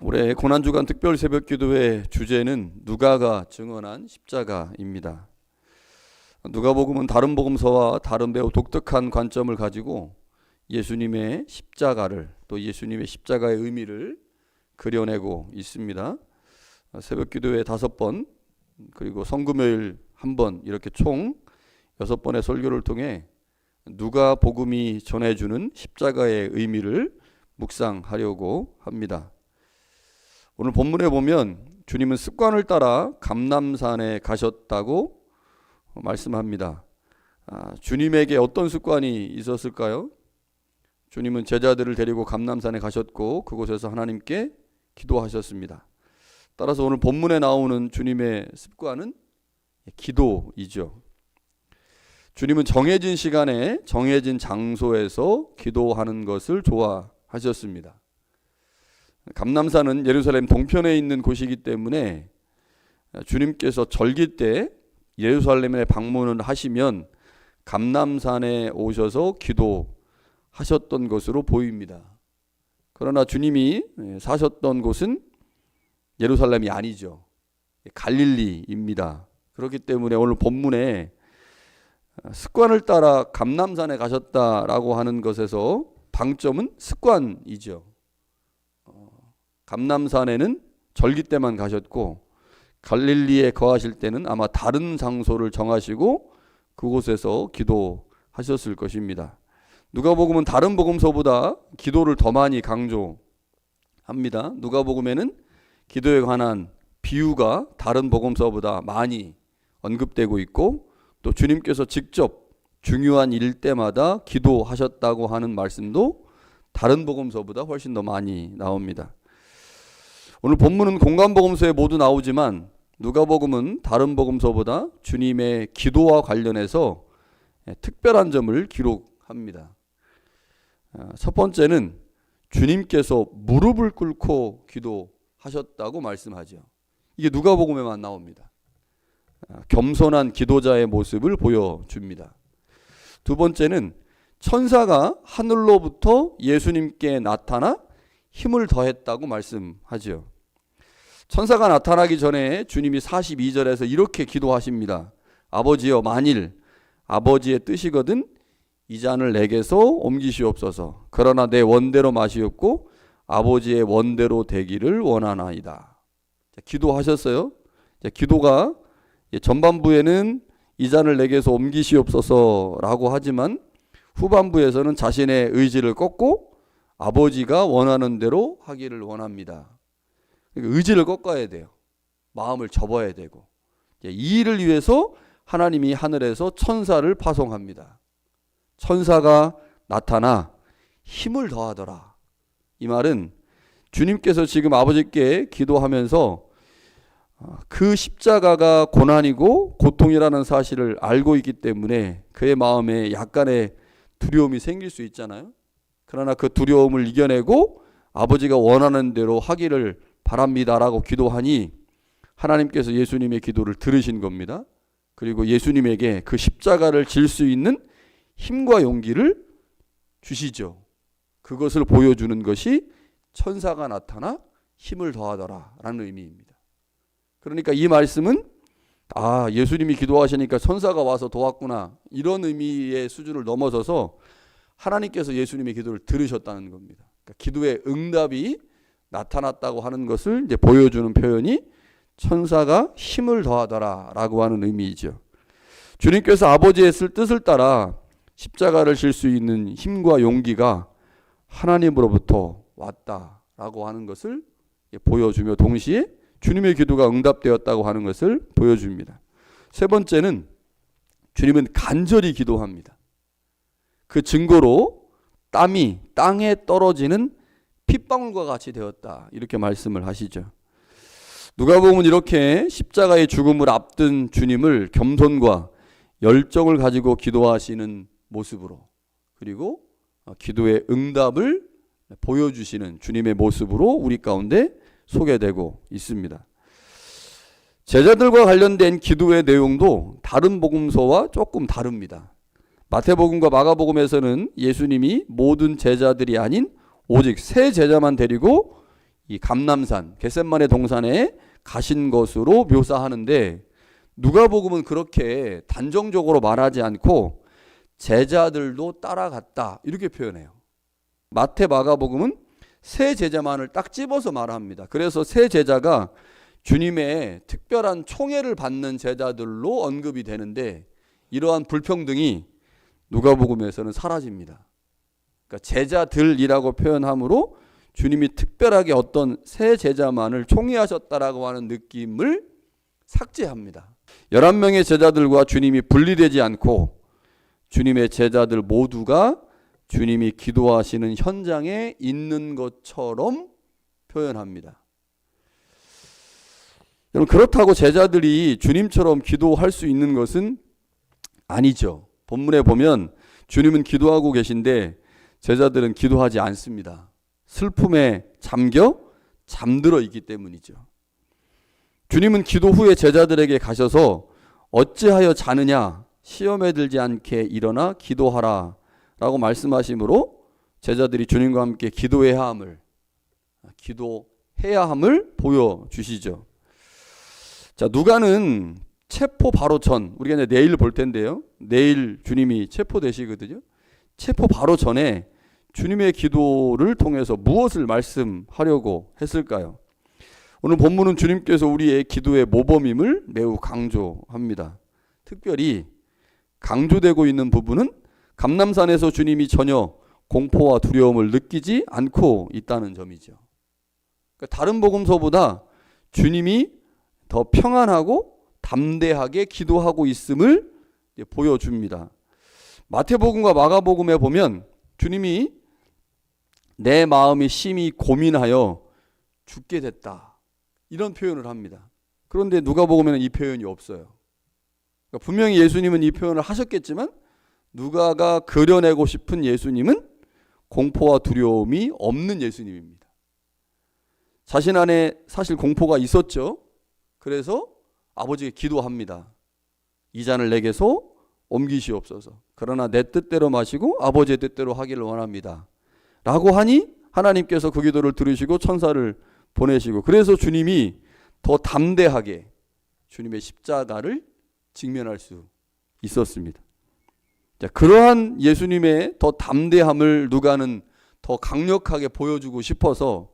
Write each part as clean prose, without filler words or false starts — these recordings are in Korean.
올해 고난주간 특별 새벽 기도의 주제는 누가가 증언한 십자가입니다. 누가복음은 다른 복음서와 다른 매우 독특한 관점을 가지고 예수님의 십자가를, 또 예수님의 십자가의 의미를 그려내고 있습니다. 새벽 기도회 5번, 그리고 성금요일 1번, 이렇게 총 6번의 설교를 통해 누가복음이 전해주는 십자가의 의미를 묵상하려고 합니다. 오늘 본문에 보면 주님은 습관을 따라 감람산에 가셨다고 말씀합니다. 주님에게 어떤 습관이 있었을까요? 주님은 제자들을 데리고 감람산에 가셨고 그곳에서 하나님께 기도하셨습니다. 따라서 오늘 본문에 나오는 주님의 습관은 기도이죠. 주님은 정해진 시간에 정해진 장소에서 기도하는 것을 좋아하셨습니다. 감람산은 예루살렘 동편에 있는 곳이기 때문에 주님께서 절기 때 예루살렘에 방문을 하시면 감람산에 오셔서 기도하셨던 것으로 보입니다. 그러나 주님이 사셨던 곳은 예루살렘이 아니죠. 갈릴리입니다. 그렇기 때문에 오늘 본문에 습관을 따라 감람산에 가셨다라고 하는 것에서 방점은 습관이죠. 감람산에는 절기 때만 가셨고 갈릴리에 거하실 때는 아마 다른 장소를 정하시고 그곳에서 기도하셨을 것입니다. 누가복음은 다른 복음서보다 기도를 더 많이 강조합니다. 누가복음에는 기도에 관한 비유가 다른 복음서보다 많이 언급되고 있고, 또 주님께서 직접 중요한 일 때마다 기도하셨다고 하는 말씀도 다른 복음서보다 훨씬 더 많이 나옵니다. 오늘 본문은 공관복음서에 모두 나오지만 누가복음은 다른 복음서보다 주님의 기도와 관련해서 특별한 점을 기록합니다. 첫 번째는 주님께서 무릎을 꿇고 기도하셨다고 말씀하죠. 이게 누가복음에만 나옵니다. 겸손한 기도자의 모습을 보여줍니다. 두 번째는 천사가 하늘로부터 예수님께 나타나 힘을 더했다고 말씀하죠. 천사가 나타나기 전에 주님이 42절에서 이렇게 기도하십니다. 아버지여, 만일 아버지의 뜻이거든 이 잔을 내게서 옮기시옵소서. 그러나 내 원대로 마시옵고 아버지의 원대로 되기를 원하나이다. 기도하셨어요. 기도가 전반부에는 이 잔을 내게서 옮기시옵소서라고 하지만 후반부에서는 자신의 의지를 꺾고 아버지가 원하는 대로 하기를 원합니다. 의지를 꺾어야 돼요. 마음을 접어야 되고, 이 일을 위해서 하나님이 하늘에서 천사를 파송합니다. 천사가 나타나 힘을 더하더라. 이 말은 주님께서 지금 아버지께 기도하면서 그 십자가가 고난이고 고통이라는 사실을 알고 있기 때문에 그의 마음에 약간의 두려움이 생길 수 있잖아요. 그러나 그 두려움을 이겨내고 아버지가 원하는 대로 하기를 바랍니다라고 기도하니 하나님께서 예수님의 기도를 들으신 겁니다. 그리고 예수님에게 그 십자가를 질 수 있는 힘과 용기를 주시죠. 그것을 보여주는 것이 천사가 나타나 힘을 더하더라라는 의미입니다. 그러니까 이 말씀은 예수님이 기도하시니까 천사가 와서 도왔구나, 이런 의미의 수준을 넘어서서 하나님께서 예수님의 기도를 들으셨다는 겁니다. 그러니까 기도의 응답이 나타났다고 하는 것을 이제 보여주는 표현이 천사가 힘을 더하더라라고 하는 의미이죠. 주님께서 아버지의 뜻을 따라 십자가를 질 수 있는 힘과 용기가 하나님으로부터 왔다라고 하는 것을 보여주며 동시에 주님의 기도가 응답되었다고 하는 것을 보여줍니다. 세 번째는 주님은 간절히 기도합니다. 그 증거로 땀이 땅에 떨어지는 핏방울과 같이 되었다, 이렇게 말씀을 하시죠. 누가복음은 이렇게 십자가의 죽음을 앞둔 주님을 겸손과 열정을 가지고 기도하시는 모습으로, 그리고 기도의 응답을 보여주시는 주님의 모습으로 우리 가운데 소개되고 있습니다. 제자들과 관련된 기도의 내용도 다른 복음서와 조금 다릅니다. 마태복음과 마가복음에서는 예수님이 모든 제자들이 아닌 오직 세 제자만 데리고 이 감람산 겟셋마네 동산에 가신 것으로 묘사하는데 누가복음은 그렇게 단정적으로 말하지 않고 제자들도 따라갔다 이렇게 표현해요. 마태, 마가복음은 세 제자만을 딱 집어서 말합니다. 그래서 세 제자가 주님의 특별한 총애를 받는 제자들로 언급이 되는데 이러한 불평등이 누가복음에서는 사라집니다. 그러니까 제자들이라고 표현함으로 주님이 특별하게 어떤 세 제자만을 총애하셨다라고 하는 느낌을 삭제합니다. 11명의 제자들과 주님이 분리되지 않고 주님의 제자들 모두가 주님이 기도하시는 현장에 있는 것처럼 표현합니다. 여러분, 그렇다고 제자들이 주님처럼 기도할 수 있는 것은 아니죠. 본문에 보면 주님은 기도하고 계신데 제자들은 기도하지 않습니다. 슬픔에 잠들어 있기 때문이죠. 주님은 기도 후에 제자들에게 가셔서 어찌하여 자느냐, 시험에 들지 않게 일어나 기도하라 라고 말씀하시므로 제자들이 주님과 함께 기도해야 함을 보여주시죠. 자, 누가는 체포 바로 전, 우리가 이제 내일 볼 텐데요. 내일 주님이 체포되시거든요. 체포 바로 전에 주님의 기도를 통해서 무엇을 말씀하려고 했을까요? 오늘 본문은 주님께서 우리의 기도의 모범임을 매우 강조합니다. 특별히 강조되고 있는 부분은 감람산에서 주님이 전혀 공포와 두려움을 느끼지 않고 있다는 점이죠. 그러니까 다른 복음서보다 주님이 더 평안하고 담대하게 기도하고 있음을 보여줍니다. 마태복음과 마가복음에 보면 주님이 내 마음이 심히 고민하여 죽게 됐다 이런 표현을 합니다. 그런데 누가복음에는 이 표현이 없어요. 그러니까 분명히 예수님은 이 표현을 하셨겠지만 누가가 그려내고 싶은 예수님은 공포와 두려움이 없는 예수님입니다. 자신 안에 사실 공포가 있었죠. 그래서 아버지께 기도합니다. 이 잔을 내게서 옮기시옵소서. 그러나 내 뜻대로 마시고 아버지의 뜻대로 하기를 원합니다. 라고 하니 하나님께서 그 기도를 들으시고 천사를 보내시고 그래서 주님이 더 담대하게 주님의 십자가를 직면할 수 있었습니다. 자, 그러한 예수님의 더 담대함을 누가는 더 강력하게 보여주고 싶어서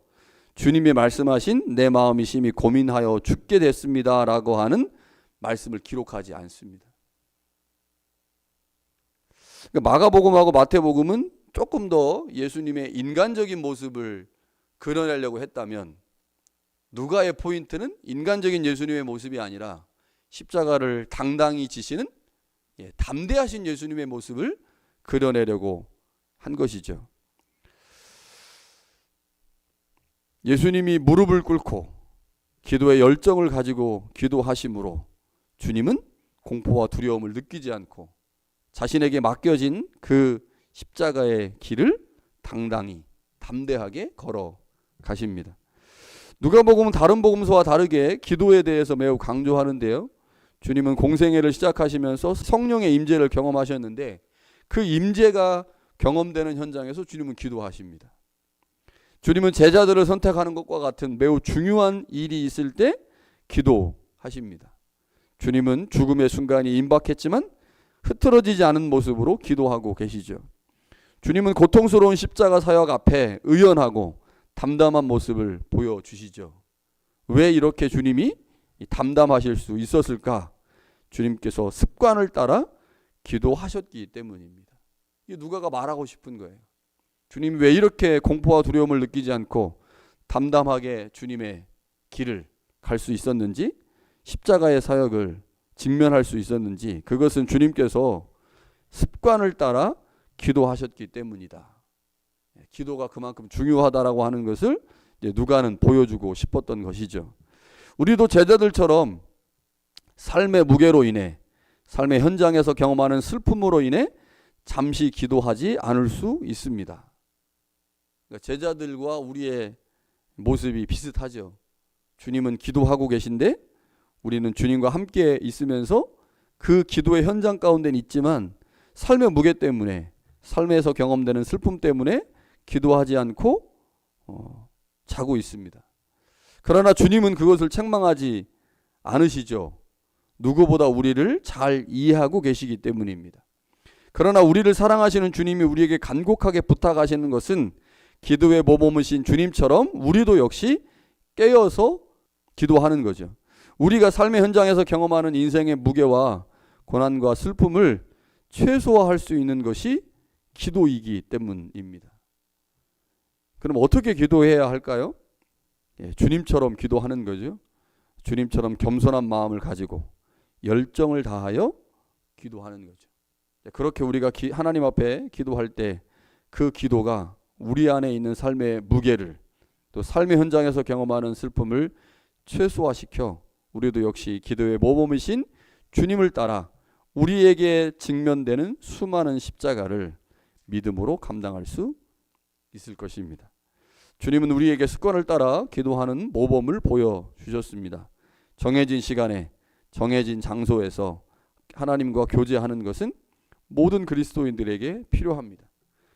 주님이 말씀하신 내 마음이 심히 고민하여 죽게 됐습니다 라고 하는 말씀을 기록하지 않습니다. 그러니까 마가복음하고 마태복음은 조금 더 예수님의 인간적인 모습을 그려내려고 했다면 누가의 포인트는 인간적인 예수님의 모습이 아니라 십자가를 당당히 지시는 담대하신 예수님의 모습을 그려내려고 한 것이죠. 예수님이 무릎을 꿇고 기도의 열정을 가지고 기도하심으로 주님은 공포와 두려움을 느끼지 않고 자신에게 맡겨진 그 십자가의 길을 당당히 담대하게 걸어 가십니다. 누가복음은 다른 복음서와 다르게 기도에 대해서 매우 강조하는데요. 주님은 공생애를 시작하시면서 성령의 임재를 경험하셨는데 그 임재가 경험되는 현장에서 주님은 기도하십니다. 주님은 제자들을 선택하는 것과 같은 매우 중요한 일이 있을 때 기도하십니다. 주님은 죽음의 순간이 임박했지만 흐트러지지 않은 모습으로 기도하고 계시죠. 주님은 고통스러운 십자가 사역 앞에 의연하고 담담한 모습을 보여주시죠. 왜 이렇게 주님이 담담하실 수 있었을까? 주님께서 습관을 따라 기도하셨기 때문입니다. 이게 누가가 말하고 싶은 거예요. 주님이 왜 이렇게 공포와 두려움을 느끼지 않고 담담하게 주님의 길을 갈 수 있었는지, 십자가의 사역을 직면할 수 있었는지, 그것은 주님께서 습관을 따라 기도하셨기 때문이다. 기도가 그만큼 중요하다라고 하는 것을 누가는 보여주고 싶었던 것이죠. 우리도 제자들처럼 삶의 무게로 인해, 삶의 현장에서 경험하는 슬픔으로 인해 잠시 기도하지 않을 수 있습니다. 그러니까 제자들과 우리의 모습이 비슷하죠. 주님은 기도하고 계신데 우리는 주님과 함께 있으면서 그 기도의 현장 가운데는 있지만 삶의 무게 때문에, 삶에서 경험되는 슬픔 때문에 기도하지 않고 자고 있습니다. 그러나 주님은 그것을 책망하지 않으시죠. 누구보다 우리를 잘 이해하고 계시기 때문입니다. 그러나 우리를 사랑하시는 주님이 우리에게 간곡하게 부탁하시는 것은 기도의 모범이신 주님처럼 우리도 역시 깨어서 기도하는 거죠. 우리가 삶의 현장에서 경험하는 인생의 무게와 고난과 슬픔을 최소화할 수 있는 것이 기도이기 때문입니다. 그럼 어떻게 기도해야 할까요? 주님처럼 기도하는 거죠. 주님처럼 겸손한 마음을 가지고 열정을 다하여 기도하는 거죠. 그렇게 우리가 하나님 앞에 기도할 때 그 기도가 우리 안에 있는 삶의 무게를, 또 삶의 현장에서 경험하는 슬픔을 최소화시켜 우리도 역시 기도의 모범이신 주님을 따라 우리에게 직면되는 수많은 십자가를 믿음으로 감당할 수 있을 것입니다. 주님은 우리에게 습관을 따라 기도하는 모범을 보여주셨습니다. 정해진 시간에 정해진 장소에서 하나님과 교제하는 것은 모든 그리스도인들에게 필요합니다.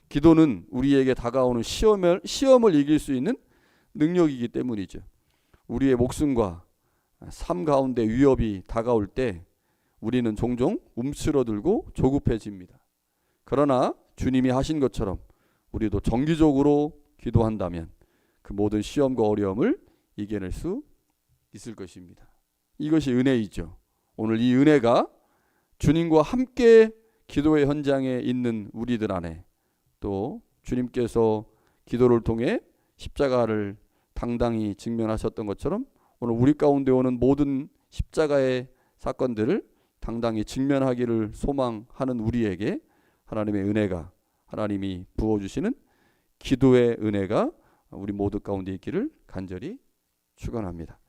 기도는 우리에게 다가오는 시험을 이길 수 있는 능력이기 때문이죠. 우리의 목숨과 삶 가운데 위협이 다가올 때 우리는 종종 움츠러들고 조급해집니다. 그러나 주님이 하신 것처럼 우리도 정기적으로 기도한다면 그 모든 시험과 어려움을 이겨낼 수 있을 것입니다. 이것이 은혜이죠. 오늘 이 은혜가 주님과 함께 기도의 현장에 있는 우리들 안에, 또 주님께서 기도를 통해 십자가를 당당히 직면하셨던 것처럼 오늘 우리 가운데 오는 모든 십자가의 사건들을 당당히 직면하기를 소망하는 우리에게 하나님의 은혜가, 하나님이 부어주시는 기도의 은혜가 우리 모두 가운데 있기를 간절히 축원합니다.